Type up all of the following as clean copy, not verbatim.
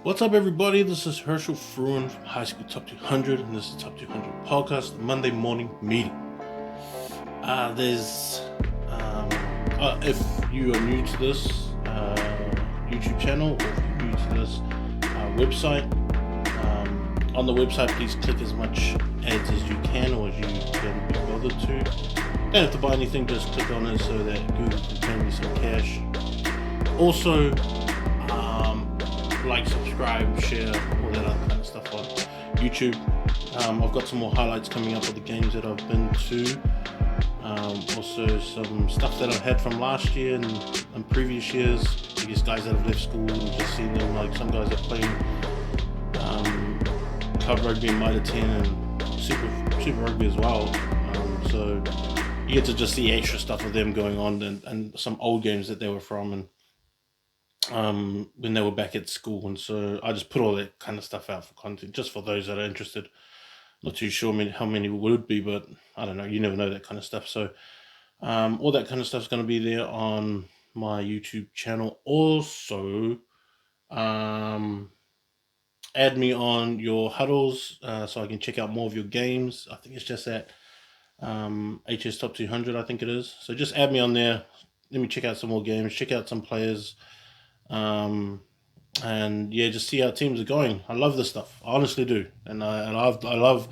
What's up, everybody? This is Herschel Fruin from High School Top 200, and this is Top 200 Podcast, the Monday morning meeting. If you are new to this YouTube channel, or if you're new to this website, on the website, please click as much ads as you can, or as you can be bothered to. Don't have to buy anything, just click on it so that Google can pay me some cash. Also, like, subscribe, share, all that other kind of stuff on YouTube. I've got some more highlights coming up of the games that I've been to. Also some stuff that I've had from last year and previous years. I guess guys that have left school and just seen them, like some guys that playing club rugby in Mitre 10 and super rugby as well. So you get to just see extra stuff of them going on and some old games that they were from and when they were back at school. And so I just put all that kind of stuff out for content, just for those that are interested. Not too sure how many would be, but I don't know, you never know that kind of stuff. So all that kind of stuff is going to be there on my YouTube channel. Also, add me on your huddles so I can check out more of your games. I think it's just at HS Top 200, I think it is. So just add me on there. Let me check out some more games, check out some players. And yeah, just see how teams are going. I love this stuff. I honestly do. And I love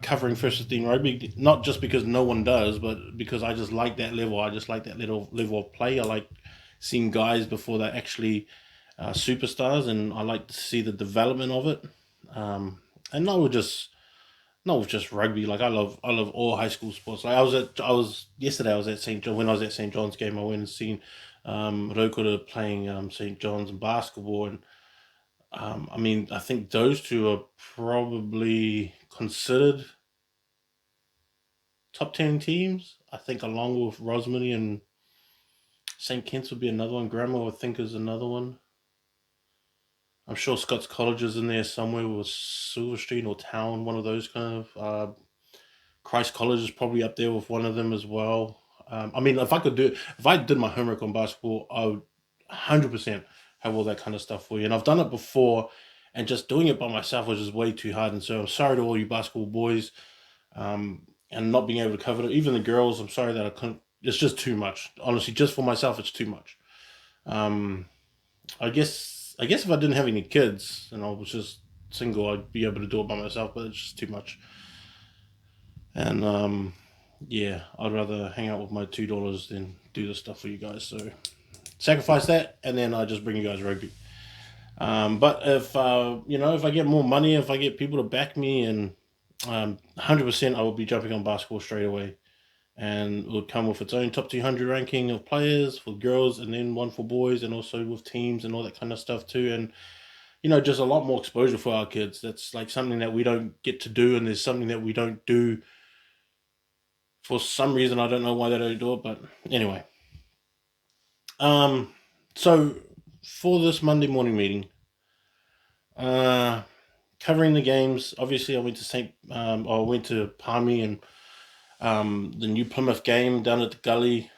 covering first 15 rugby, not just because no one does, but because I just like that level. I just like that little level of play. I like seeing guys before they're actually superstars, and I like to see the development of it. And not with just rugby. Like I love all high school sports. Like yesterday I was at St. John. When I was at St. John's game, I went and seen Rokota playing St. John's basketball, and I mean, I think those two are probably considered top 10 teams. I think along with Rosemary and St. Kitts would be another one. Grandma, I think, is another one. I'm sure Scott's College is in there somewhere with Silver Street or Town, one of those kind of. Christ College is probably up there with one of them as well. I mean, if I did my homework on basketball, I would 100% have all that kind of stuff for you. And I've done it before, and just doing it by myself was just way too hard. And so I'm sorry to all you basketball boys, and not being able to cover it. Even the girls, I'm sorry that I couldn't. It's just too much. Honestly, just for myself, it's too much. I guess if I didn't have any kids and I was just single, I'd be able to do it by myself, but it's just too much. And yeah, I'd rather hang out with my $2 than do this stuff for you guys. So sacrifice that, and then I just bring you guys rugby. But if if I get more money, if I get people to back me, and 100%, I will be jumping on basketball straight away, and it would come with its own top 200 ranking of players for girls, and then one for boys, and also with teams and all that kind of stuff too. And just a lot more exposure for our kids. That's like something that we don't get to do, and there's something that we don't do. For some reason, I don't know why they don't do it, but anyway. So for this Monday morning meeting, covering the games. Obviously, I went to Palmy and the New Plymouth game down at the Gully,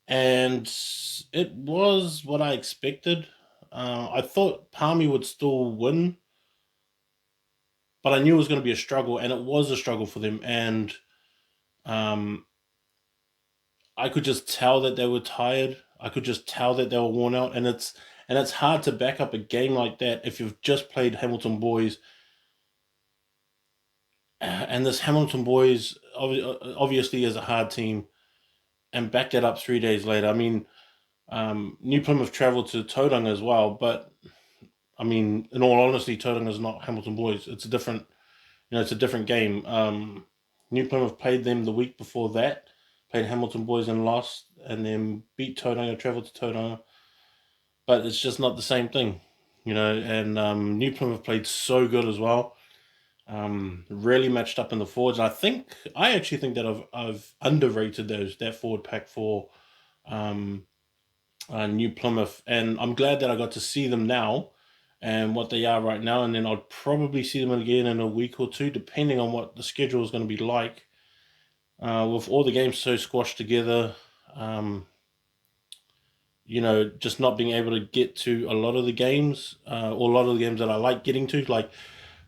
and it was what I expected. I thought Palmy would still win, but I knew it was going to be a struggle, and it was a struggle for them. And I could just tell that they were tired. I could just tell that they were worn out, and it's hard to back up a game like that if you've just played Hamilton Boys. And this Hamilton Boys obviously is a hard team, and back that up 3 days later. I mean, New Plymouth travelled to Tauranga as well, but I mean, in all honesty, Tauranga is not Hamilton Boys. It's a different game. New Plymouth played them the week before that, played Hamilton Boys and lost, and then beat Tauranga, travelled to Tauranga. But it's just not the same thing, and New Plymouth played so good as well. Really matched up in the forwards. I actually think that I've underrated that forward pack for New Plymouth, and I'm glad that I got to see them now and what they are right now, and then I'd probably see them again in a week or two, depending on what the schedule is going to be like. With all the games so squashed together, just not being able to get to a lot of the games, or a lot of the games that I like getting to. Like,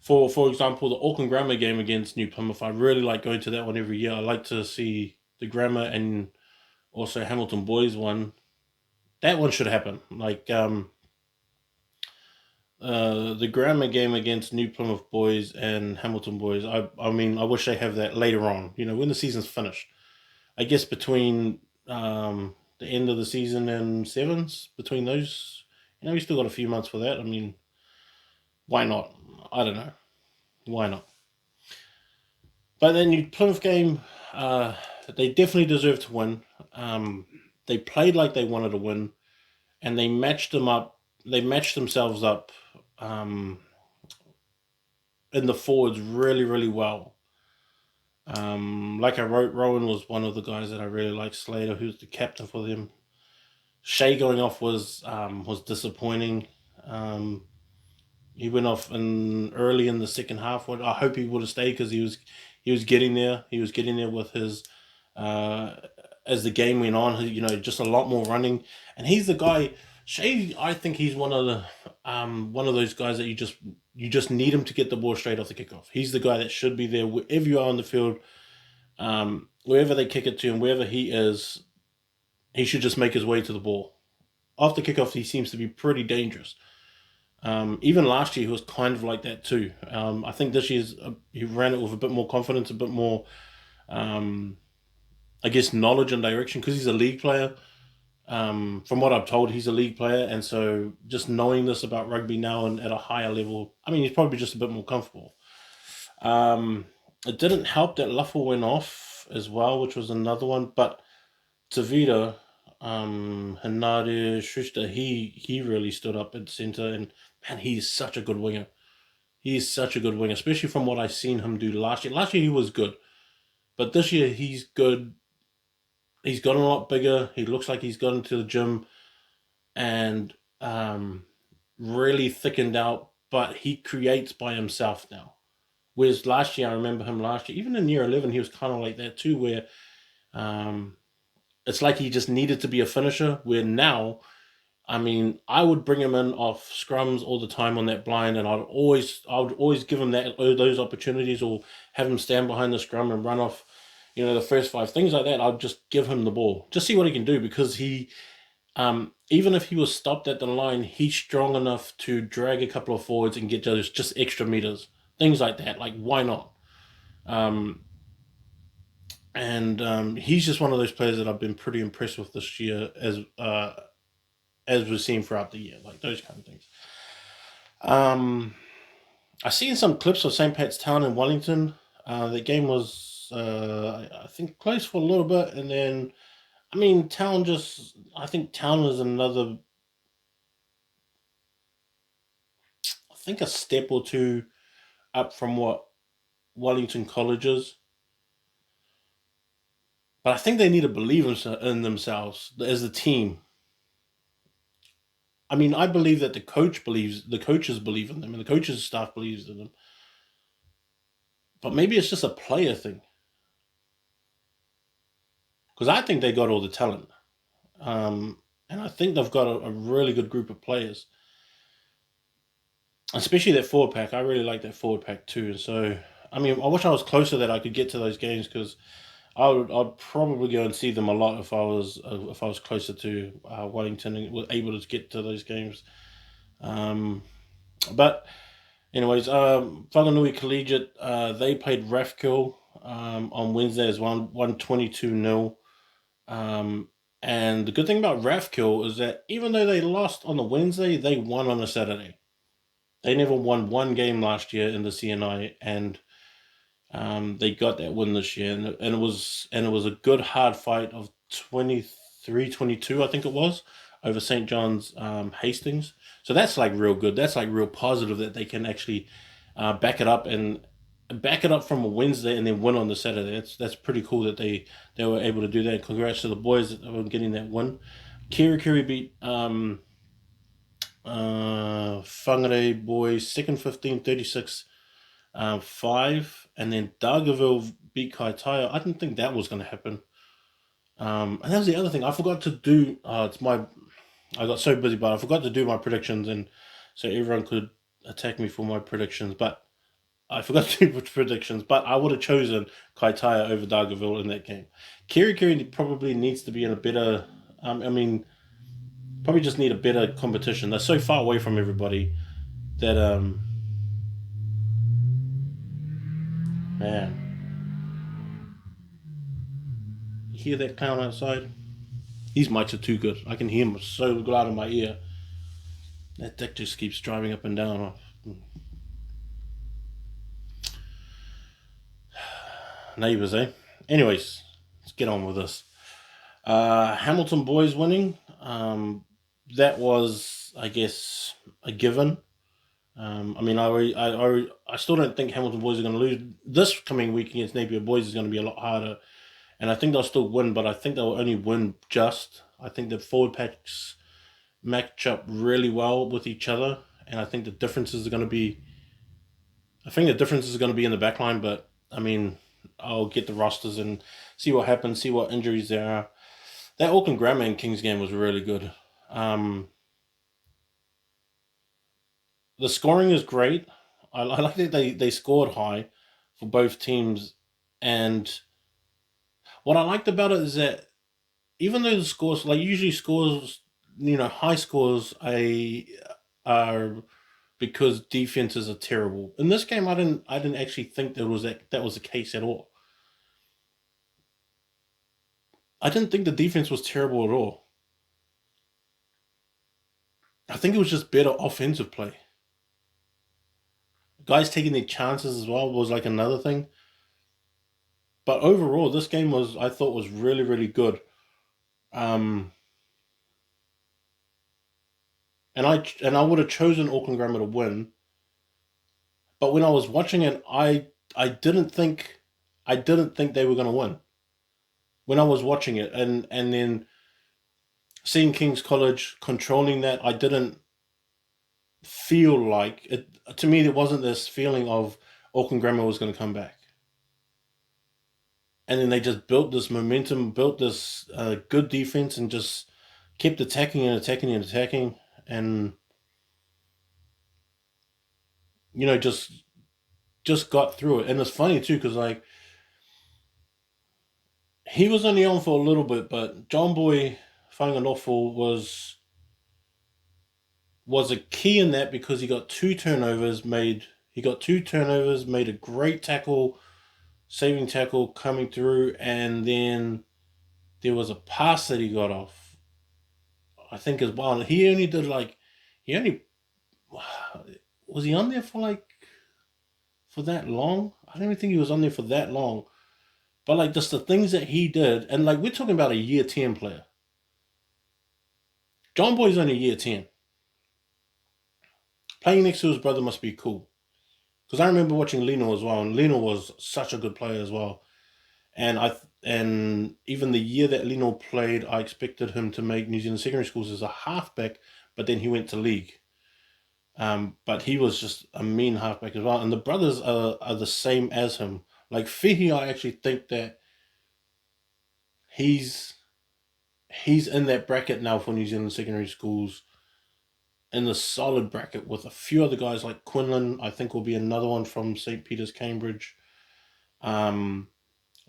for example, the Auckland Grammar game against New Plymouth, I really like going to that one every year. I like to see the Grammar and also Hamilton Boys one. That one should happen. Like, the Grammar game against New Plymouth Boys and Hamilton Boys. I wish they have that later on. When the season's finished. I guess between the end of the season and sevens, between those, we still got a few months for that. I mean, why not? I don't know. Why not? But then New Plymouth game, they definitely deserved to win. They played like they wanted to win, and they matched them up. They matched themselves up um, in the forwards really, really well. Like I wrote, Rowan was one of the guys that I really liked. Slater, who's the captain for them. Shea going off was disappointing. Um, he went off early in the second half. I hope he would have stayed because he was getting there. He was getting there with his uh, as the game went on. Just a lot more running, and he's the guy. Shea, I think he's one of those guys that you just need him to get the ball straight off the kickoff. He's the guy that should be there wherever you are on the field, wherever they kick it to him, wherever he is. He should just make his way to the ball. Off the kickoff, he seems to be pretty dangerous. Even last year, he was kind of like that too. I think this year he ran it with a bit more confidence, a bit more, um, I guess, knowledge and direction because he's a league player. From what I've told, he's a league player, and so just knowing this about rugby now and at a higher level, I mean, he's probably just a bit more comfortable. It didn't help that Luffel went off as well, which was another one, but Tavita, Hanade Schuster, he really stood up at center, and man, he's such a good winger. He's such a good winger, especially from what I've seen him do last year. Last year he was good, but this year he's good. He's gotten a lot bigger. He looks like he's gone to the gym and really thickened out, but he creates by himself now. Whereas last year, I remember him last year, even in year 11, he was kind of like that too, where um, it's like he just needed to be a finisher. Where now, I mean, I would bring him in off scrums all the time on that blind, and I would always give him those opportunities, or have him stand behind the scrum and run off, the first five things like that. I'd just give him the ball, just see what he can do, because even if he was stopped at the line, he's strong enough to drag a couple of forwards and get those just extra meters, things like that. Like, why not? Um, and he's just one of those players that I've been pretty impressed with this year, as we've seen throughout the year, like those kind of things. Um, I've seen some clips of St. Pat's Town in Wellington. The game was, I think, close for a little bit, and then, I mean, I think Town is another, I think, a step or two up from what Wellington College is. But I think they need to believe in themselves as a team. I mean, I believe that the coaches believe in them, and the coaches staff believes in them. But maybe it's just a player thing, because I think they got all the talent, and I think they've got a really good group of players, especially that forward pack. I really like that forward pack too. So, I mean, I wish I was closer that I could get to those games, because I'd probably go and see them a lot if I was closer to Wellington and was able to get to those games. Um, but anyways, Whanganui Collegiate, they played Rathkill on Wednesday as well, 122-0. And the good thing about Rathkill is that even though they lost on the Wednesday, they won on the Saturday. They never won one game last year in the CNI, and they got that win this year, and it was a good hard fight of 23-22, I think it was, over St. John's Hastings. So that's like real good. That's like real positive that they can actually back it up from a Wednesday and then win on the Saturday. That's pretty cool that they were able to do that. Congrats to the boys on getting that win. Kiri beat Whangarei boys second 15-36 5, and then Dargaville beat Kaitaia. I didn't think that was going to happen. And that was the other thing I forgot to do. It's I got so busy, but I forgot to do my predictions, and so everyone could attack me for my predictions. But I forgot to do predictions. But I would have chosen Kaitaia over Dargaville in that game. Kiri probably needs to be in a better. I mean, probably just need a better competition. They're so far away from everybody that man, you hear that clown outside? These mics are too good. I can hear him so loud in my ear. That dick just keeps driving up and down. Neighbours, eh? Anyways, let's get on with this. Hamilton boys winning. That was, I guess, a given. I mean, I still don't think Hamilton boys are going to lose this coming week against Napier boys. Is going to be a lot harder, and I think they'll still win, but I think they'll only win just. I think the forward packs match up really well with each other, and I think the differences are going to be. I think the differences are going to be in the back line, but I mean, I'll get the rosters and see what happens, see what injuries there are. That Auckland Grammar and Kings game was really good. The scoring is great. I like that they scored high for both teams, and what I liked about it is that even though the scores, like usually scores, high scores, are because defenses are terrible. In this game, I didn't actually think that was the case at all. I didn't think the defense was terrible at all. I think it was just better offensive play. Guys taking their chances as well was like another thing. But overall, this game I thought was really really good. Um, and I would have chosen Auckland Grammar to win, but when I was watching it, I didn't think they were going to win when I was watching it, and then seeing King's College controlling that, I didn't feel like it. To me, there wasn't this feeling of Auckland Grammar was going to come back, and then they just built this momentum, built this good defense, and just kept attacking and attacking and attacking, and just got through it. And it's funny too because like he was only on for a little bit, but John Boy Whanganofo was a key in that because he got two turnovers, made a great tackle, saving tackle coming through, and then there was a pass that he got off, I think as well. And he only was he on there for that long? I don't even think he was on there for that long. But like just the things that he did, and like we're talking about a year 10 player. John Boy's only year 10. Playing next to his brother must be cool. Because I remember watching Lino as well, and Lino was such a good player as well. And even the year that Lino played, I expected him to make New Zealand secondary schools as a halfback, but then he went to league. But he was just a mean halfback as well. And the brothers are the same as him. Like Fihi, I actually think that he's he's in that bracket now for New Zealand secondary schools, in the solid bracket with a few other guys like Quinlan. I think will be another one from St. Peter's, Cambridge. Um,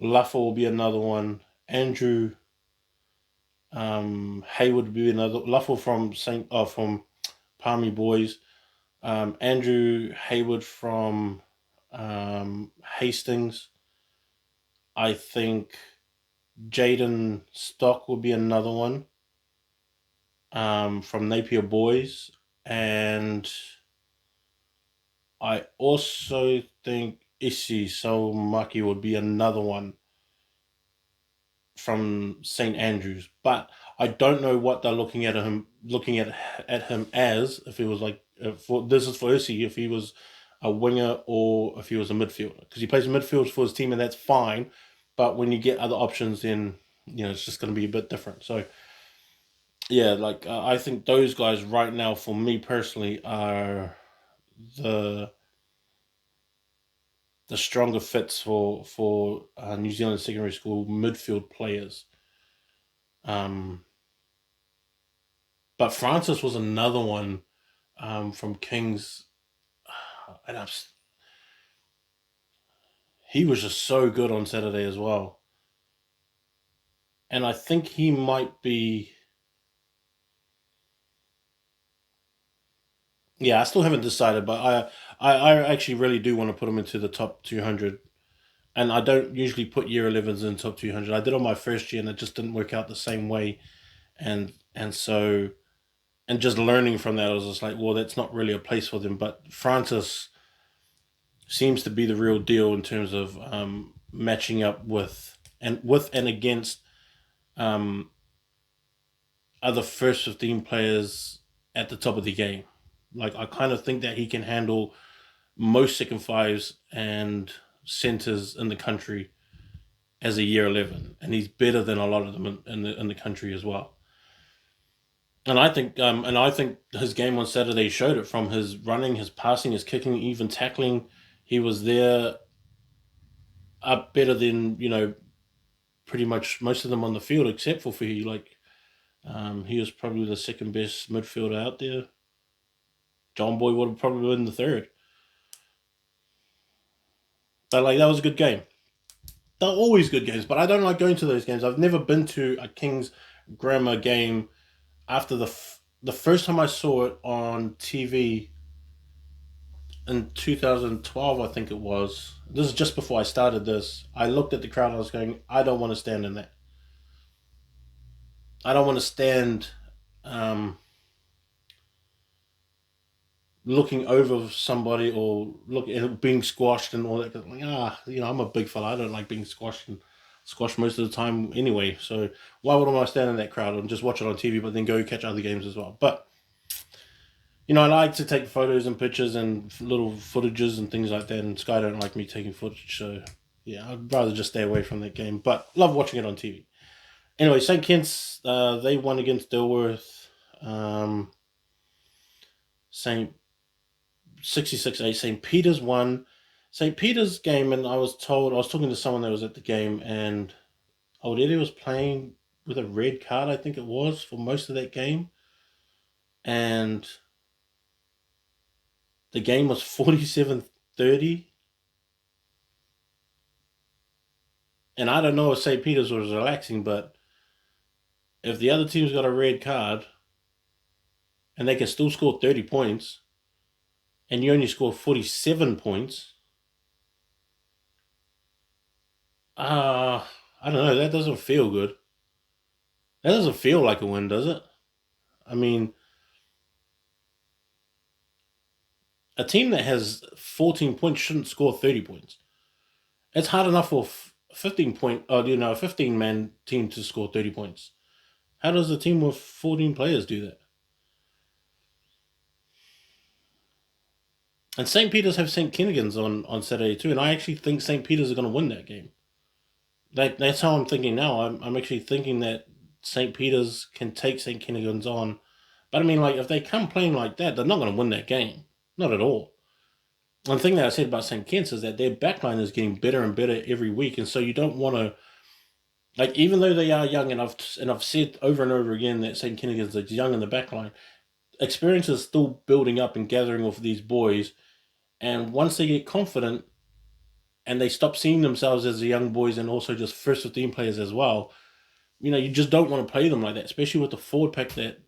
Luffa will be another one. Andrew Hayward will be another. Luffa from Palmy Boys. Andrew Hayward from Hastings. I think Jaden Stock will be another one from Napier Boys. And I also think Ishi Somaki would be another one from St Andrews. But I don't know what they're looking at him as, if it was like this is for Ishi, if he was a winger or if he was a midfielder, because he plays midfield for his team and that's fine. But when you get other options, then it's just going to be a bit different. So yeah, like I think those guys right now, for me personally, are the the stronger fits for New Zealand secondary school midfield players. Um, But Francis was another one from Kings, and he was just so good on Saturday as well. And I think he might be. Yeah, I still haven't decided, but I actually really do want to put him into the top 200. And I don't usually put year 11s in top 200. I did on my first year, and it just didn't work out the same way. And so and just learning from that, I was just like, well, that's not really a place for them. But Francis seems to be the real deal in terms of matching up with and against um, other first 15 players at the top of the game. Like I kind of think that he can handle most second fives and centers in the country as a year 11, and he's better than a lot of them in the country as well. And I think his game on Saturday showed it from his running, his passing, his kicking, even tackling. He was there up better than pretty much most of them on the field, except for Fahey. Like he was probably the second best midfielder out there. John Boy would have probably been the third. But like that was a good game. They're always good games, but I don't like going to those games. I've never been to a Kings Grammar game after the first time I saw it on TV in 2012, I think it was. This is just before I started this. I looked at the crowd and I was going, I don't want to stand in that. I don't want to stand um, looking over somebody or look being squashed and all that. Like, I'm a big fella. I don't like being squashed most of the time anyway. So why would I stand in that crowd and just watch it on TV, but then go catch other games as well? But I like to take photos and pictures and little footages and things like that. And Sky don't like me taking footage, so yeah, I'd rather just stay away from that game. But love watching it on TV. Anyway, St. Kitts, they won against Dilworth. St. 66-8. St. Peter's won. St. Peter's game, and I was talking to someone that was at the game, and Eddie was playing with a red card, I think it was, for most of that game. And the game was 47-30. And I don't know if St. Peter's was relaxing, but if the other team's got a red card and they can still score 30 points and you only score 47 points, I don't know. That doesn't feel good. That doesn't feel like a win, does it? I mean, a team that has 14 points shouldn't score 30 points. It's hard enough for a 15-man team to score 30 points. How does a team with 14 players do that? And St. Peter's have St. Kennigan's on Saturday too, and I actually think St. Peter's are going to win that game. That's how I'm thinking now. I'm actually thinking that St. Peter's can take St. Kennigan's on. But I mean, like, if they come playing like that, they're not going to win that game. Not at all. One thing that I said about St. Kitts is that their backline is getting better and better every week, and so you don't want to, like, even though they are young, and I've said over and over again that St. Kennigan's is young in the backline, experience is still building up and gathering with these boys, and once they get confident and they stop seeing themselves as the young boys and also just first 15 players as well, you just don't want to play them like that, especially with the forward pack that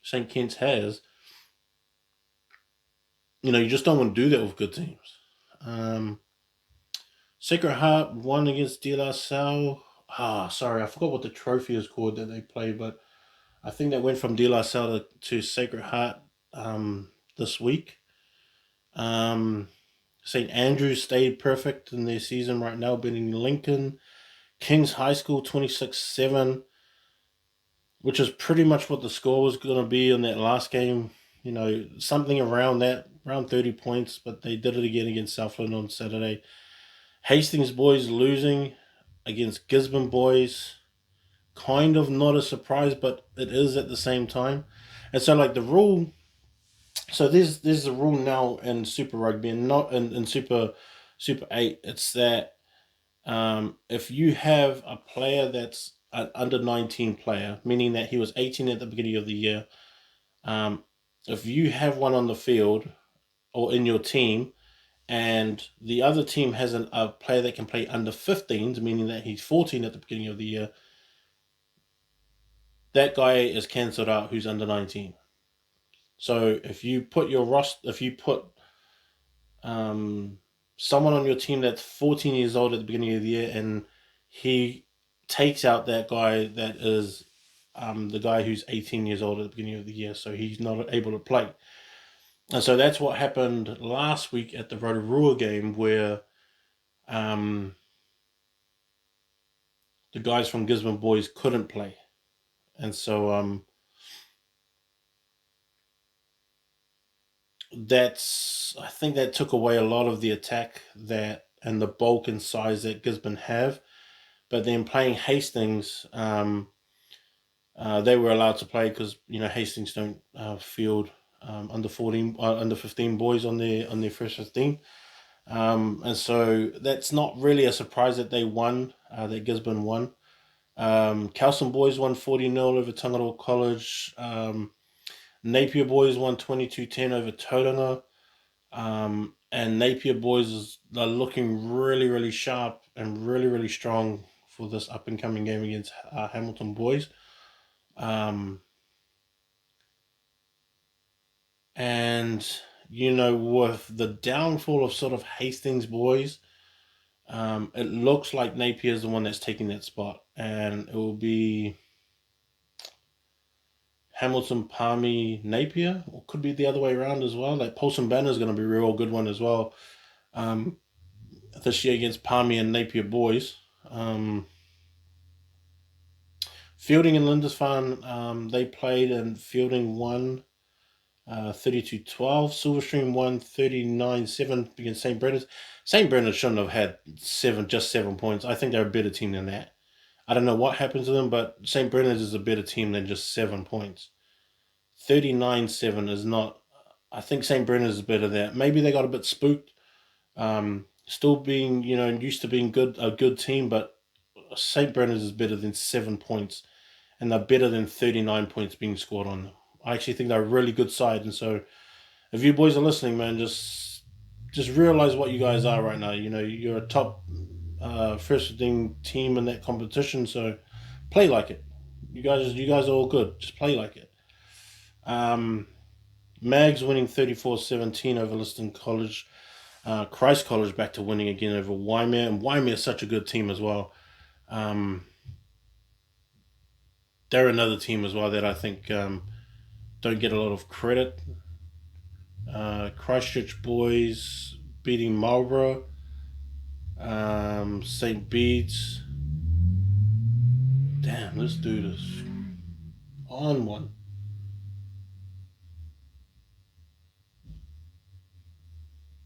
St. Kitts has. You just don't want to do that with good teams. Sacred Heart won against De La Salle. Sorry, I forgot what the trophy is called that they play, but I think that went from De La Salle to Sacred Heart this week. St. Andrews stayed perfect in their season right now, beating Lincoln. Kings High School 26-7, which is pretty much what the score was going to be in that last game. Something around that, around 30 points, but they did it again against Southland on Saturday. Hastings boys losing against Gisborne boys. Kind of not a surprise, but it is at the same time. And so, like, the rule... So there's a rule now in Super Rugby and not in Super 8. It's that if you have a player that's an under 19 player, meaning that he was 18 at the beginning of the year, um, if you have one on the field or in your team, and the other team has a player that can play under 15s, meaning that he's 14 at the beginning of the year, that guy is cancelled out who's under 19. So if you put um, someone on your team that's 14 years old at the beginning of the year, and he takes out that guy that is the guy who's 18 years old at the beginning of the year, so he's not able to play. And so that's what happened last week at the Rotorua game, where um, the guys from Gisborne Boys couldn't play. And so I think that took away a lot of the attack that and the bulk and size that Gisborne have. But then playing Hastings, they were allowed to play because Hastings don't field under 14, under 15 boys on their first 15, and so that's not really a surprise that they won. That Gisborne won. Kelson Boys won 40-0 over Tangaroa College. Napier Boys won 22-10 over Tauranga. And Napier Boys are looking really, really sharp and really, really strong for this up and coming game against Hamilton Boys. And with the downfall of sort of Hastings Boys, it looks like Napier is the one that's taking that spot, and it will be Hamilton, Palmy, Napier, or could be the other way around as well. Like Paulson Banner is going to be a real good one as well this year against Palmy and Napier Boys. Fielding and Lindisfarne, they played, and Fielding won 32-12. Silverstream won 39-7 against St. Brendan's. St. Brendan's shouldn't have had just 7 points. I think they're a better team than that. I don't know what happened to them, but St. Brendan's is a better team than just 7 points. 39-7 is not. I think St. Brendan's is better than that. Maybe they got a bit spooked. Still being, used to being a good team, but St. Brendan's is better than 7 points, and they're better than 39 points being scored on them. I actually think they're a really good side, and so if you boys are listening, man, just realize what you guys are right now. You're a top first team in that competition, so play like it. You guys are all good. Just play like it. Mags winning 34-17 over Liston College. Christ College back to winning again over Waimea, and Waimea is such a good team as well. They're another team as well that I think don't get a lot of credit. Christchurch Boys beating Marlborough. St. Bede's. Damn, this dude is on one.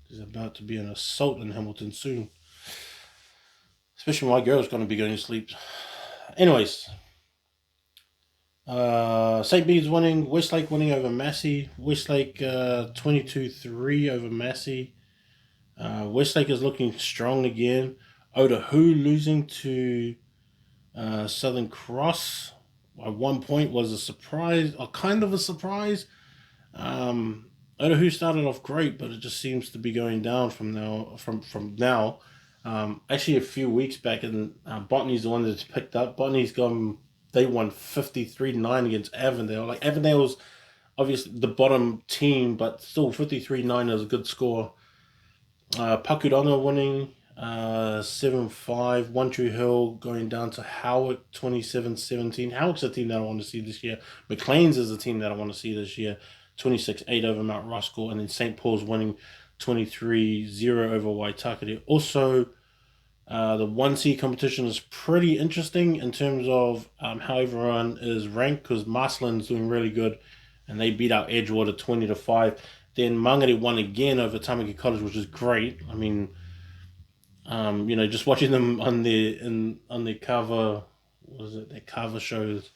There's about to be an assault in Hamilton soon. Especially my girl's going to be going to sleep. Anyways, St. Bede's winning. Westlake winning over Massey. Westlake 22-3 over Massey. Westlake is looking strong again. Otahu losing to Southern Cross at 1 point was a surprise, or kind of a surprise. Otahu started off great, but it just seems to be going down from now. Actually, a few weeks back, and Botany's the one that's picked up. They won 53-9 against Avondale. Like, Avondale's obviously the bottom team, but still 53-9 is a good score. Pakudonga winning 7-5. One Tree Hill going down to Howick 27-17. Howick's a team that I want to see this year. McLean's is a team that I want to see this year. 26-8 over Mount Roskill. And then St. Paul's winning 23-0 over Waitakere. Also, the 1C competition is pretty interesting in terms of how everyone is ranked, because Marcelin's doing really good, and they beat out Edgewater 20-5. Then Mangere won again over Tamaki College, which is great. I mean, just watching them on their cover, their cover shows,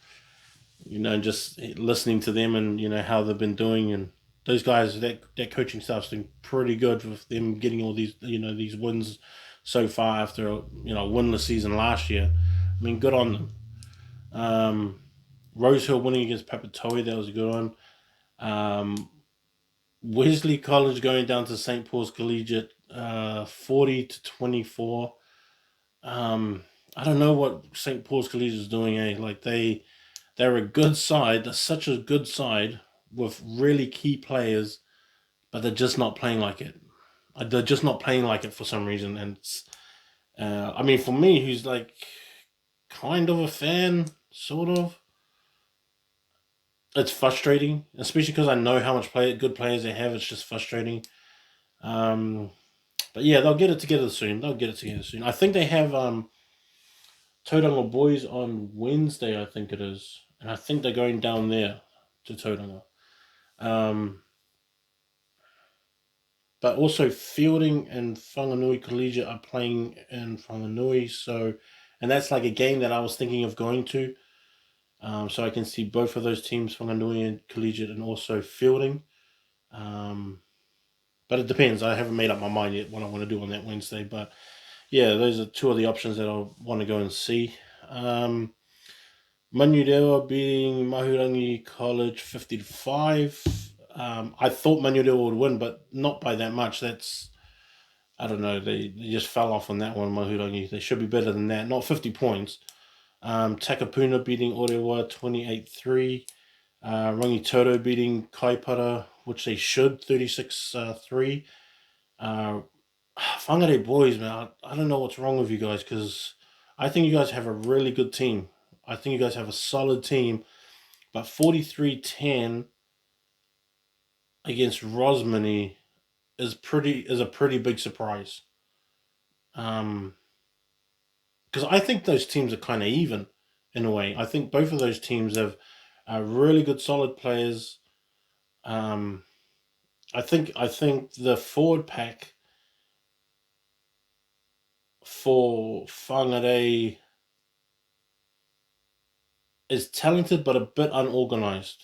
just listening to them and how they've been doing, and those guys, that coaching staff's doing pretty good with them getting all these these wins so far after a winless season last year. I mean, good on them. Um, Rosehill winning against Papatoe, that was a good one. Um, Wesley College going down to St. Paul's Collegiate, 40-24. Um, I don't know what St. Paul's Collegiate is doing. Like they're a good side. They're such a good side with really key players, but they're just not playing like it. They're just not playing like it for some reason. And I mean, for me, who's like kind of a fan, sort of, it's frustrating, especially because I know how much good players they have. It's just frustrating. Um, but yeah, they'll get it together soon. They'll get it together soon. I think they have Tauranga boys on Wednesday. I think it is, and I think they're going down there to Tauranga. Um, but also Fielding and Whanganui Collegiate are playing in Whanganui, so and that's like a game that I was thinking of going to. So I can see both of those teams, Whanganui and Collegiate, and also Fielding. Um, but it depends. I haven't made up my mind yet what I want to do on that Wednesday. But yeah, those are two of the options that I want to go and see. Um, Manurewa beating Mahurangi College 50-5. I thought Manurewa would win, but not by that much. That's I don't know. They just fell off on that one, Mahurangi. They should be better than that. Not 50 points. Takapuna beating Orewa 28-3. Rangitoto beating Kaipara, which they should, 36-3. Whangarei boys, man, I don't know what's wrong with you guys because I think you guys have a really good team. I think you guys have a solid team, but 43-10 against Rosmini is a pretty big surprise. Um, because I think those teams are kind of even in a way. I think both of those teams have really good, solid players. Um, I think the forward pack for Whangarei is talented but a bit unorganized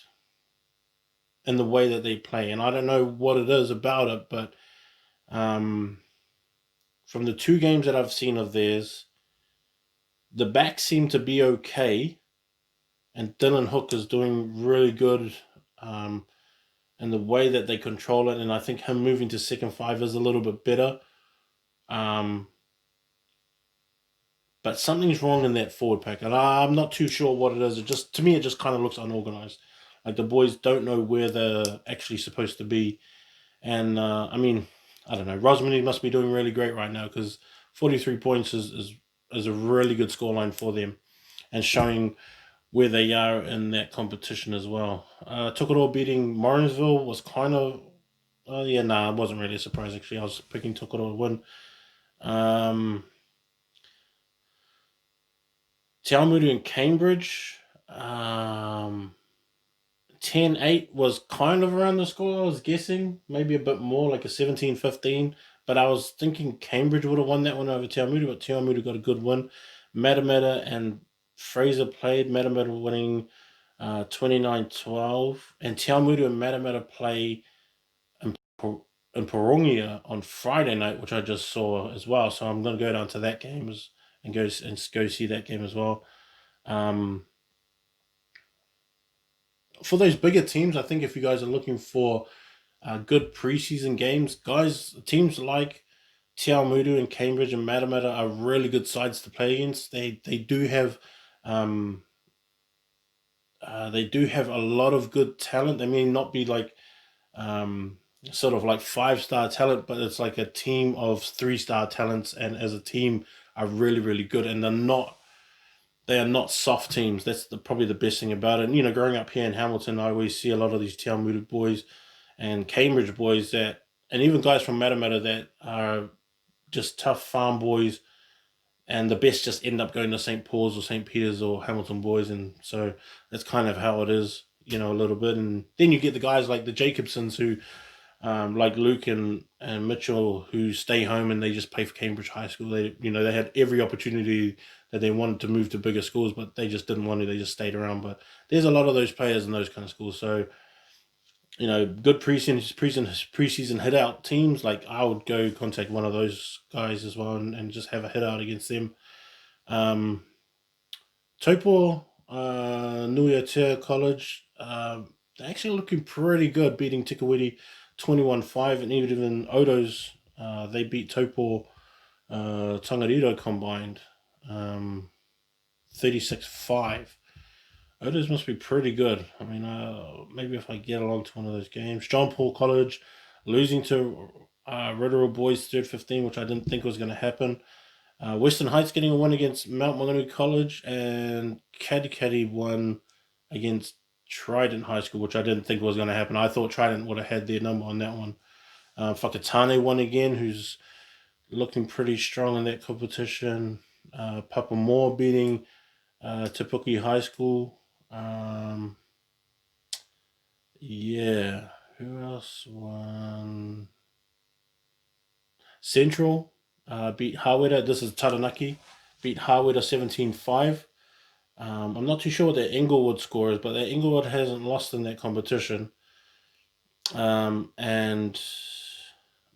in the way that they play, and I don't know what it is about it, but um, from the two games that I've seen of theirs, the backs seem to be okay, and Dylan Hook is doing really good. Um, and the way that they control it, and I think him moving to second five is a little bit better. Um, but something's wrong in that forward pack, and I'm not too sure what it is. It just to me, it just kind of looks unorganized. Like the boys don't know where they're actually supposed to be, and I mean, I don't know. Rosmini must be doing really great right now because 43 points is a really good scoreline for them, and showing where they are in that competition as well. Tokoro beating Morrinsville was kind of yeah, nah, it wasn't really a surprise actually. I was picking Tokoro to win. Um, Te Awamutu and Cambridge. 10-8 was kind of around the score I was guessing. Maybe a bit more, like a 17-15. But I was thinking Cambridge would have won that one over Te Awamutu, but Te Awamutu got a good win. Matamata and Fraser played. Matamata winning 29-12. And Te Awamutu and Matamata play in in Porongia on Friday night, which I just saw as well. So I'm going to go down to that game and go see that game as well. Um, for those bigger teams, I think if you guys are looking for good preseason games, guys, teams like Te Awamutu and Cambridge and Matamata are really good sides to play against. They do have um, a lot of good talent. They may not be like um, sort of like 5-star talent, but it's like a team of 3-star talents, and as a team are really really good, and they are not soft teams. That's probably the best thing about it. And, growing up here in Hamilton, I always see a lot of these Te Awamutu boys and Cambridge boys and even guys from Matamata that are just tough farm boys, and the best just end up going to St. Paul's or St. Peter's or Hamilton boys, and so that's kind of how it is, a little bit. And then you get the guys like the Jacobsons who like Luke and Mitchell, who stay home and they just play for Cambridge High School. They had every opportunity that they wanted to move to bigger schools, but they just didn't want to. They just stayed around. But there's a lot of those players in those kind of schools. So good preseason hit out teams. Like I would go contact one of those guys as well and just have a hit out against them. Um, Taupo, No.8 College. They're actually looking pretty good, beating Tikawiti 21-5, and even Odo's, they beat Taupo Tongariro combined 36-5. Others must be pretty good. I mean, maybe if I get along to one of those games. John Paul College losing to Rotorua Boys 3rd-15, which I didn't think was going to happen. Western Heights getting a win against Mount Maunganui College, and Katikati won against Trident High School, which I didn't think was going to happen. I thought Trident would have had their number on that one. Whakatane won again, who's looking pretty strong in that competition. Papamoa beating Te Puke High School. Yeah, who else won? Central beat Hawera. This is Taranaki. Beat Hawera 17-5. I'm not too sure what their Inglewood score is, but their Inglewood hasn't lost in that competition. And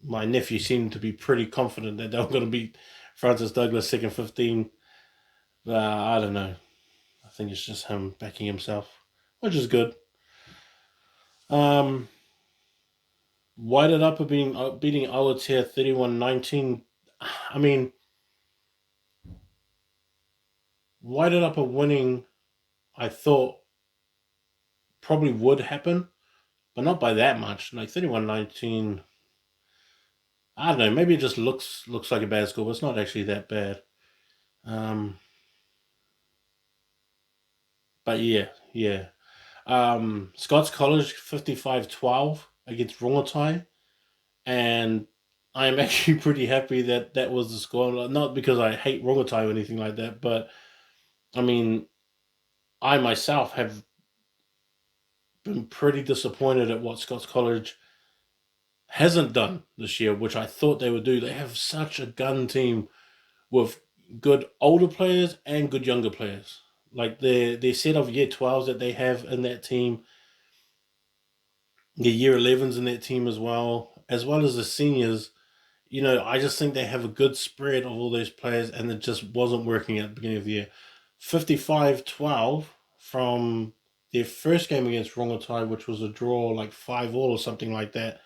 my nephew seemed to be pretty confident that they were going to beat Francis Douglas 2nd-15. I don't know. I think it's just him backing himself, which is good. Whited Upper beating Awatea 31-19. I mean, Whited Upper winning, I thought probably would happen, but not by that much. Like 31-19. I don't know. Maybe it just looks like a bad score, but it's not actually that bad. But yeah. Scots College 55-12 against Rongotai, and I am actually pretty happy that that was the score. Not because I hate Rongotai or anything like that, but I mean, I myself have been pretty disappointed at what Scots College hasn't done this year, which I thought they would do. They have such a gun team with good older players and good younger players. Like their set of year 12s that they have in that team, the year 11s in that team as well as the seniors. I just think they have a good spread of all those players, and it just wasn't working at the beginning of the year. 55-12 from their first game against Rongotai, which was a draw like 5-all or something like that.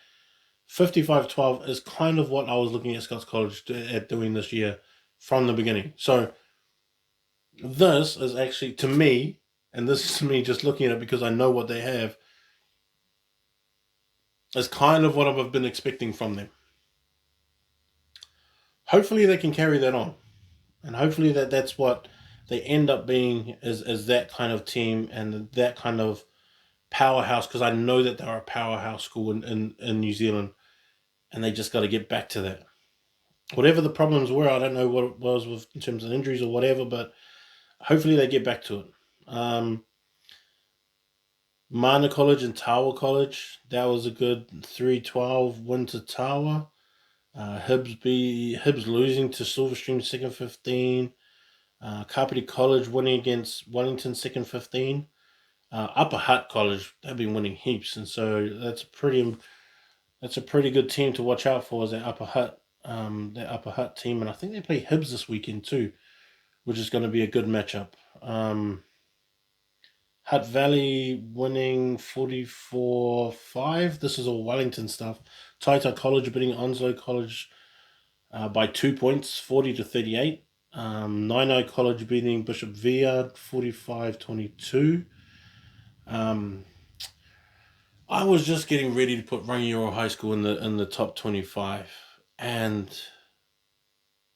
55-12 is kind of what I was looking at Scots College at doing this year from the beginning. So this is actually, to me, and this is me just looking at it because I know what they have, is kind of what I've been expecting from them. Hopefully they can carry that on. And hopefully that's what they end up being as that kind of team and that kind of powerhouse, because I know that they're a powerhouse school in New Zealand, and they just got to get back to that. Whatever the problems were, I don't know what it was with in terms of injuries or whatever, but hopefully they get back to it. Mana College and Tawa College, that was a good 3-12 win to Tawa. Hibs losing to Silverstream 2nd-15. Kapiti College winning against Wellington 2nd-15. Upper Hutt College, they've been winning heaps, and so that's a pretty good team to watch out for, is that Upper Hutt team, and I think they play Hibs this weekend too, which is going to be a good matchup. Hutt Valley winning 44-5. This is all Wellington stuff. Taita College beating Onslow College by 2 points, 40-38. Nainai College beating Bishop Viard 45-22. I was just getting ready to put Rangiora High School in the top 25, and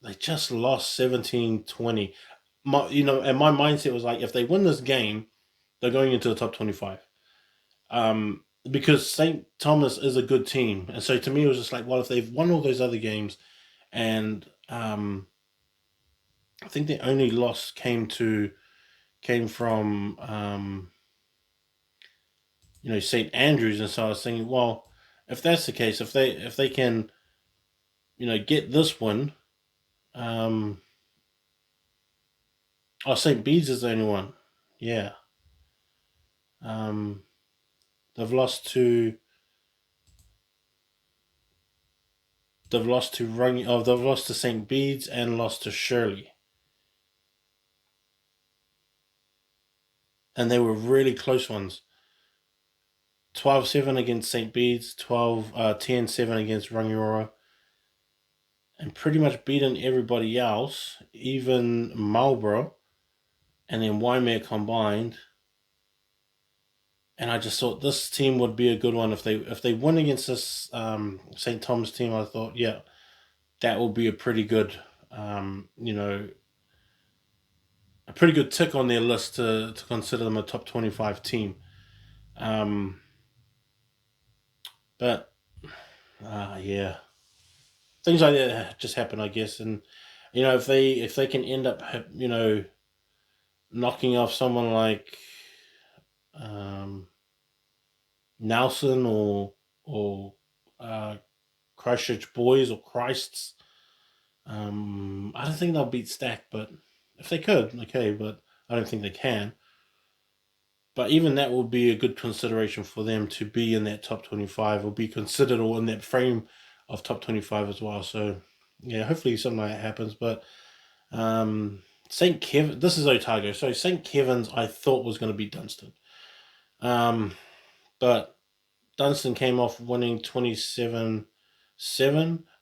they just lost 17-20. And my mindset was like, if they win this game, they're going into the top 25. Because St. Thomas is a good team, and so to me it was just like, well, if they've won all those other games, and I think the only loss came from St. Andrews, and so I was thinking, well, if that's the case, if they can, get this one, St. Bede's is the only one, yeah. They've lost to they've lost to St. Bede's and lost to Shirley. and they were really close ones. 12-7 against St. Bede's, 10-7 against Rangiora, and pretty much beaten everybody else, even Marlborough, and then Waimea combined. And I just thought this team would be a good one if they win against this St. Thomas team. I thought, yeah, that will be a pretty good, a pretty good tick on their list to consider them a top 25 team. But yeah, things like that just happen, I guess. And if they can end up, knocking off someone like Nelson or Christchurch Boys or Christs, I don't think they'll beat Stack, but if they could, okay. But I don't think they can. But even that would be a good consideration for them to be in that top 25 or be considered or in that frame of top 25 as well. So, yeah, hopefully something like that happens. But St. Kevin, this is Otago. So St. Kevin's I thought was going to be Dunstan. But Dunstan came off winning 27-7.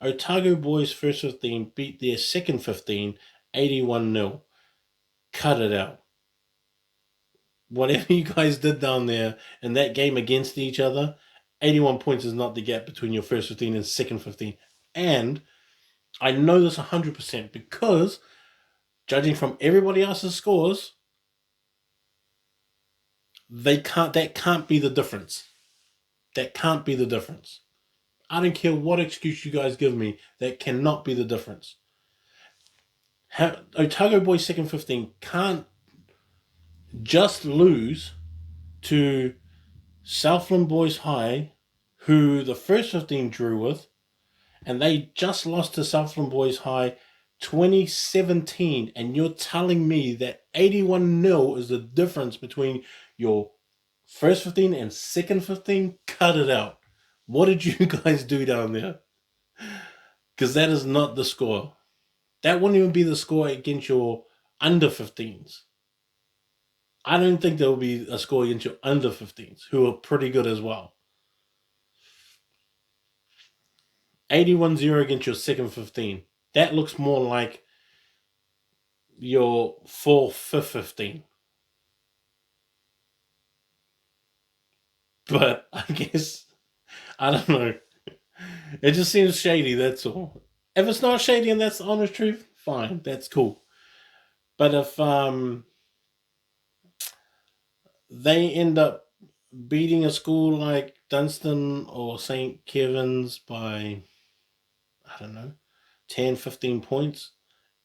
Otago boys first 15 beat their second 15 81-0. Cut it out. Whatever you guys did down there in that game against each other, 81 points is not the gap between your first 15 and second 15. And I know this 100% because judging from everybody else's scores, that can't be the difference. That can't be the difference. I don't care what excuse you guys give me, that cannot be the difference. Otago boys second 15 can't just lose to Southland Boys High, who the first 15 drew with, and they just lost to Southland Boys High 2017, and you're telling me that 81-0 is the difference between your first 15 and second 15? Cut it out. What did you guys do down there? Because that is not the score. That wouldn't even be the score against your under 15s. I don't think there will be a score against your under 15s, who are pretty good as well. 81-0 against your second 15. That looks more like your 4th, 15. But I guess, I don't know. It just seems shady, that's all. If it's not shady and that's the honest truth, fine, that's cool. But if they end up beating a school like Dunstan or St. Kevin's by, I don't know, 10, 15 points,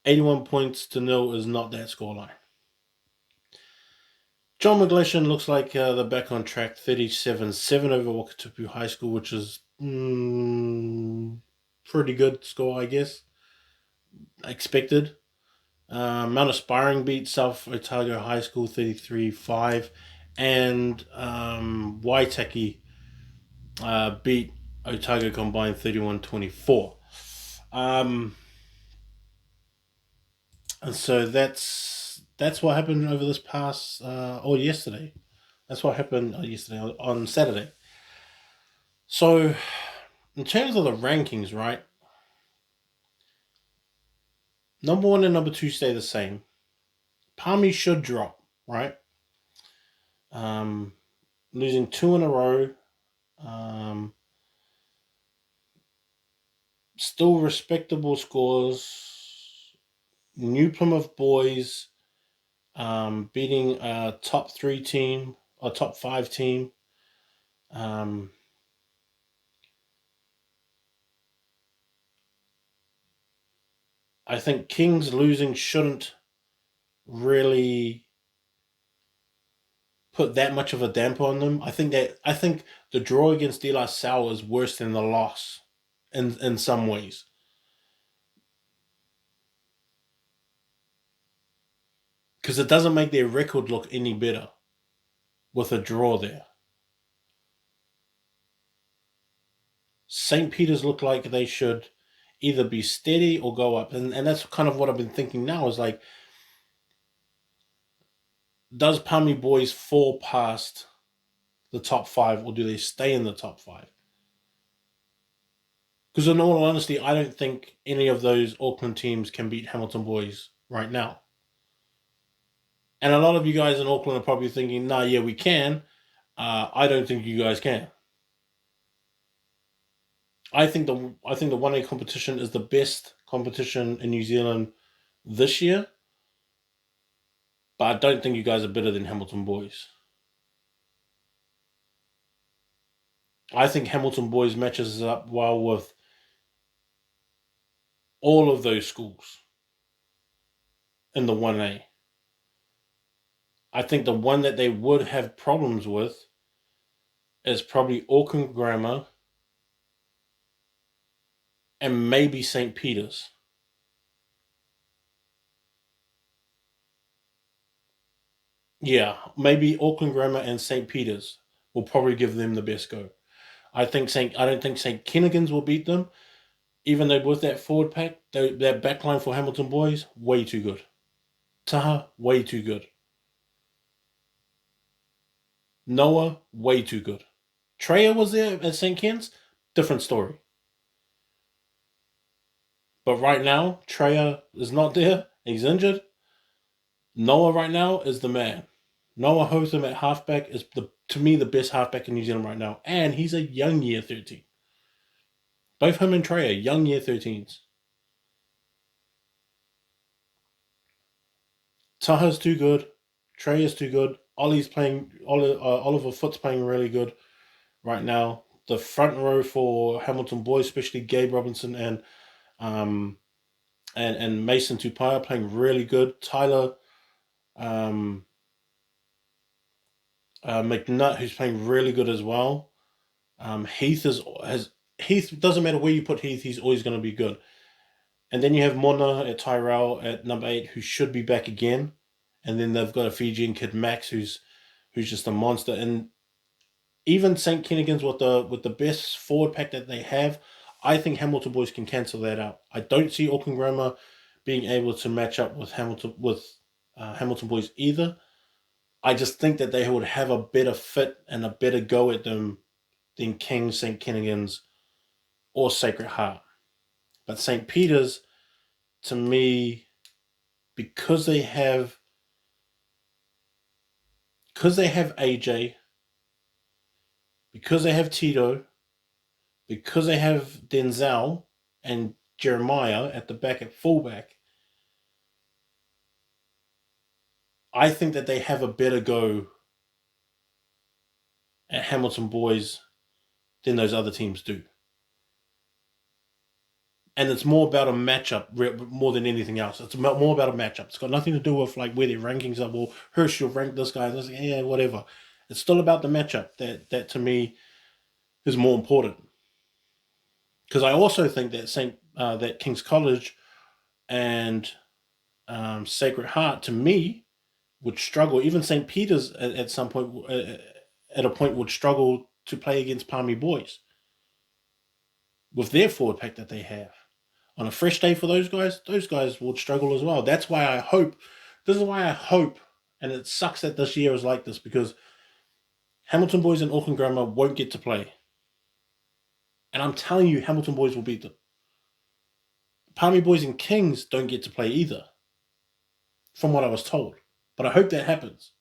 81 points to 0 is not that scoreline. John McGlashan looks like they're back on track, 37-7 over Wakatupu High School, which is pretty good score, I guess. Expected. Mount Aspiring beat South Otago High School 33-5, and Waitaki beat Otago Combined 31-24. And so that's what happened over this past or yesterday. That's what happened yesterday on Saturday. So, in terms of the rankings, right? Number 1 and number 2 stay the same. Palmy should drop, right? Losing 2 in a row. Still respectable scores. New Plymouth boys beating a top 3 team or top 5 team. I think Kings losing shouldn't really put that much of a damper on them. I think the draw against De La Salle is worse than the loss in some ways. Because it doesn't make their record look any better with a draw there. St. Peter's look like they should either be steady or go up. And that's kind of what I've been thinking now is like, Does Palmy Boys fall past the top 5, or do they stay in the top 5? Because in all honesty, I don't think any of those Auckland teams can beat Hamilton Boys right now. And a lot of you guys in Auckland are probably thinking, nah, yeah, we can. I don't think you guys can. I think the 1A competition is the best competition in New Zealand this year, but I don't think you guys are better than Hamilton Boys. I think Hamilton Boys matches up well with all of those schools in the 1A. I think the one that they would have problems with is probably Auckland Grammar and maybe St. Peter's. Yeah, maybe Auckland Grammar and St. Peter's will probably give them the best go. I don't think St. Kennigan's will beat them, even though with that forward pack, that backline for Hamilton Boys, way too good. Taha, way too good. Noah, way too good. Treya was there at St. Ken's, different story. But right now, Treya is not there. He's injured. Noah right now is the man. Noah Hotham at halfback is to me the best halfback in New Zealand right now, and he's a young year 13. Both him and Trey are young year 13s. Taha's too good. Trey is too good. Oliver Foot's playing really good right now. The front row for Hamilton Boys, especially Gabe Robinson um and Mason Tupai are playing really good. Tyler um, McNutt, who's playing really good as well. Heath doesn't matter where you put Heath, he's always going to be good. And then you have Mona at Tyrell at number 8, who should be back again. And then they've got a Fijian kid Max, who's just a monster. And even St. Kennigan's with the best forward pack that they have, I think Hamilton Boys can cancel that out. I don't see Auckland Grammar being able to match up with Hamilton Boys either. I just think that they would have a better fit and a better go at them than King, St. Kennigan's, or Sacred Heart. But St. Peter's, to me, because they have AJ, because they have Tito, because they have Denzel and Jeremiah at the back at fullback, I think that they have a better go at Hamilton Boys than those other teams do. And it's more about a matchup more than anything else. It's more about a matchup. It's got nothing to do with like where their rankings are. Well, Herschel ranked this guy. This, yeah, whatever. It's still about the matchup that to me is more important. Because I also think that that King's College and Sacred Heart to me would struggle. Even St. Peter's at some point at a point would struggle to play against Palmy Boys with their forward pack that they have. On a fresh day for those guys would struggle as well. That's why I hope. This is why I hope, and it sucks that this year is like this because Hamilton Boys and Auckland Grammar won't get to play. And I'm telling you, Hamilton Boys will beat them. Palmy Boys and Kings don't get to play either, from what I was told. But I hope that happens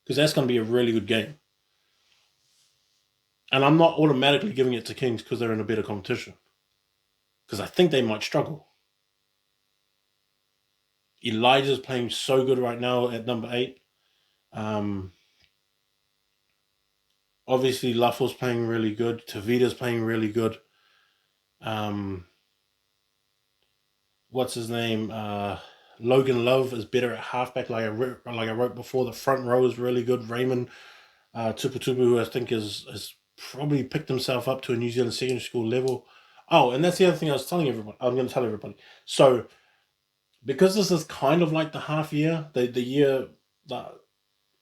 because that's going to be a really good game. And I'm not automatically giving it to Kings because they're in a better competition. Because I think they might struggle. Elijah's playing so good right now at number 8. Obviously, Luffel's playing really good. Tavita's playing really good. What's his name? Logan Love is better at halfback, like I wrote before. The front row is really good. Raymond Tuputupu, who I think has probably picked himself up to a New Zealand secondary school level. Oh, and that's the other thing I was telling everybody. I'm going to tell everybody. So, because this is kind of like the half year, the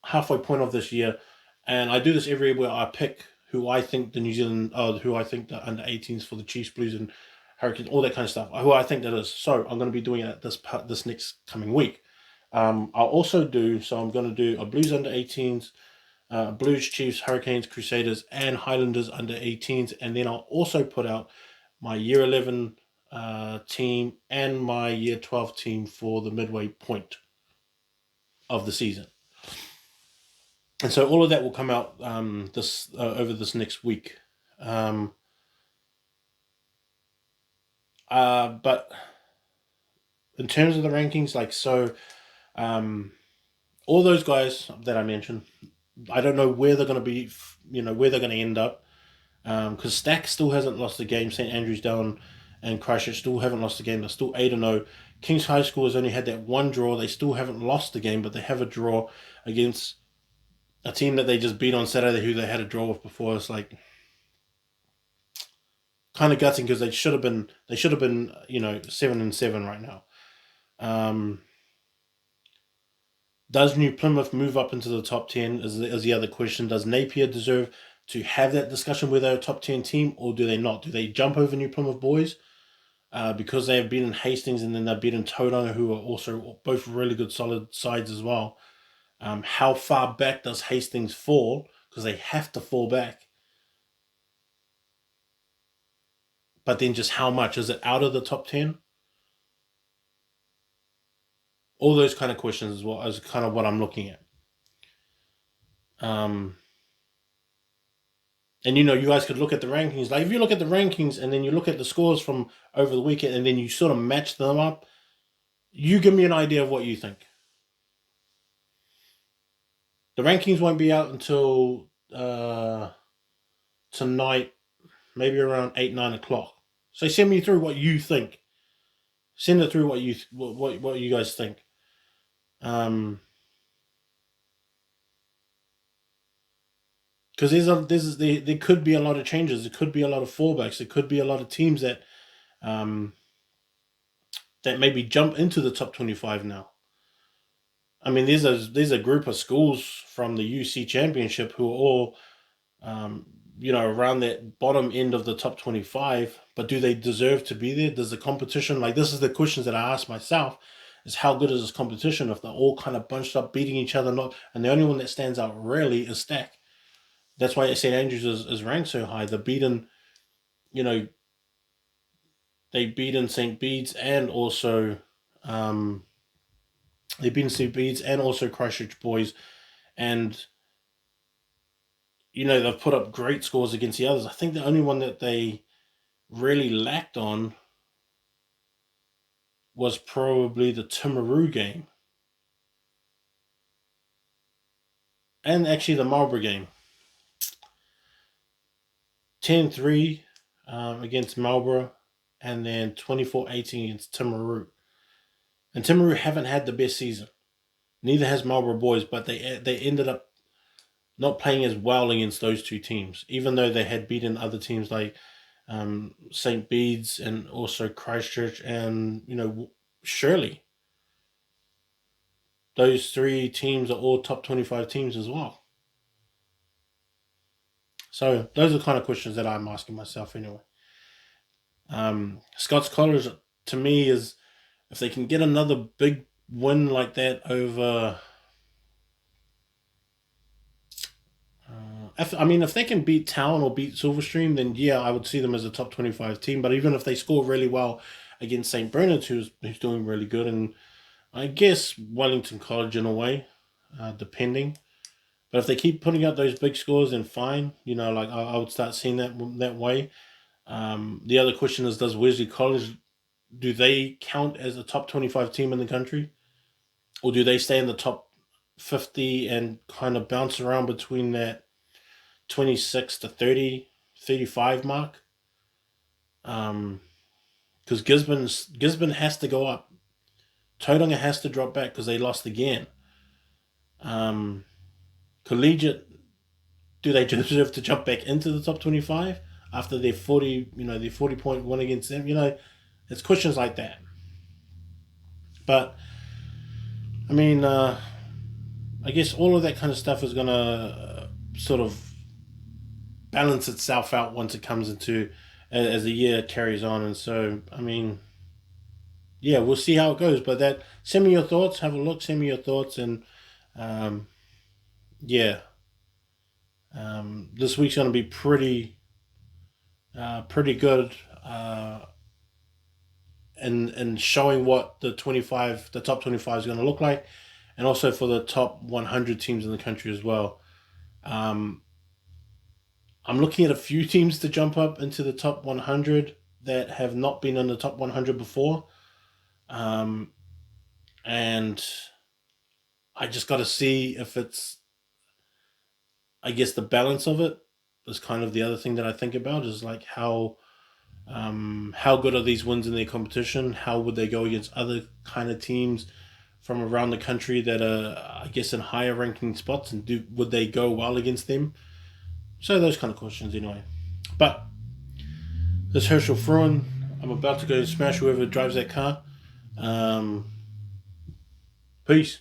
halfway point of this year, and I do this every year where I pick who I think who I think the under 18s for the Chiefs, Blues, and Hurricanes, all that kind of stuff. Who I think that is. So I'm going to be doing it this next coming week. I'll also do, so I'm going to do a Blues under 18s, Blues, Chiefs, Hurricanes, Crusaders, and Highlanders under 18s. And then I'll also put out my Year 11 team and my Year 12 team for the midway point of the season. And so all of that will come out this over this next week. But in terms of the rankings, all those guys that I mentioned, I don't know where they're going to be, where they're going to end up. Because Stack still hasn't lost a game. St Andrews Down and Christchurch still haven't lost a game. They're still 8-0. Kings High School has only had that one draw. They still haven't lost a game, but they have a draw against a team that they just beat on Saturday, who they had a draw with before. It's like kind of gutting because they should have been 7-7 right now. Does New Plymouth move up into the top 10 is the other question. Does Napier deserve to have that discussion with our top 10 team, or do they not? Do they jump over New Plymouth boys because they have beaten Hastings and then they've beaten Tauranga, who are also both really good solid sides as well? How far back does Hastings fall? Because they have to fall back. But then just how much? Is it out of the top 10? All those kind of questions is kind of what I'm looking at. And you guys could look at the rankings. Like if you look at the rankings and then you look at the scores from over the weekend and then you sort of match them up, you give me an idea of what you think. The rankings won't be out until tonight, maybe around 8-9 o'clock. So send me through what you think. Send it through what you guys think. Because there could be a lot of changes. There could be a lot of fallbacks. There could be a lot of teams that that maybe jump into the top 25 now. I mean, there's a group of schools from the UC Championship who are all, around that bottom end of the top 25. But do they deserve to be there? Does the competition, this is the questions that I ask myself, is how good is this competition if they're all kind of bunched up, beating each other, and the only one that stands out really is Stack. That's why St Andrews is ranked so high. They've beaten, St. Bede's and also Christchurch boys, and they've put up great scores against the others. I think the only one that they really lacked on was probably the Timaru game, and actually the Marlborough game. 10-3 against Marlborough, and then 24-18 against Timaru. And Timaru haven't had the best season. Neither has Marlborough boys, but they ended up not playing as well against those two teams, even though they had beaten other teams like St. Bede's and also Christchurch and Shirley. Those three teams are all top 25 teams as well. So those are the kind of questions that I'm asking myself anyway. Scots College, to me, is if they can get another big win like that over... if they can beat Town or beat Silverstream, then yeah, I would see them as a top 25 team. But even if they score really well against St. Bernard's, who's doing really good, and I guess Wellington College in a way, depending. But if they keep putting out those big scores, then fine. I would start seeing that way. The other question is, does Wesley College, do they count as a top 25 team in the country? Or do they stay in the top 50 and kind of bounce around between that 26 to 30, 35 mark? Because Gisborne has to go up. Tauranga has to drop back because they lost again. Collegiate, do they deserve to jump back into the top 25 after their 40-point win against them? It's questions like that. But I guess all of that kind of stuff is gonna sort of balance itself out once it comes into as the year carries on, and so yeah, we'll see how it goes. But send me your thoughts. Have a look. Send me your thoughts, and um, yeah, this week's gonna be pretty good. And showing what the top 25 is going to look like, and also for the top 100 teams in the country as well. Um, I'm looking at a few teams to jump up into the top 100 that have not been in the top 100 before. Um, and I just got to see if it's, I guess, the balance of it is kind of the other thing that I think about is like how good are these wins in their competition? How would they go against other kind of teams from around the country that are, I guess, in higher ranking spots, and would they go well against them? So those kind of questions, anyway. But this Herschel Fruin, I'm about to go smash whoever drives that car. Um, Peace.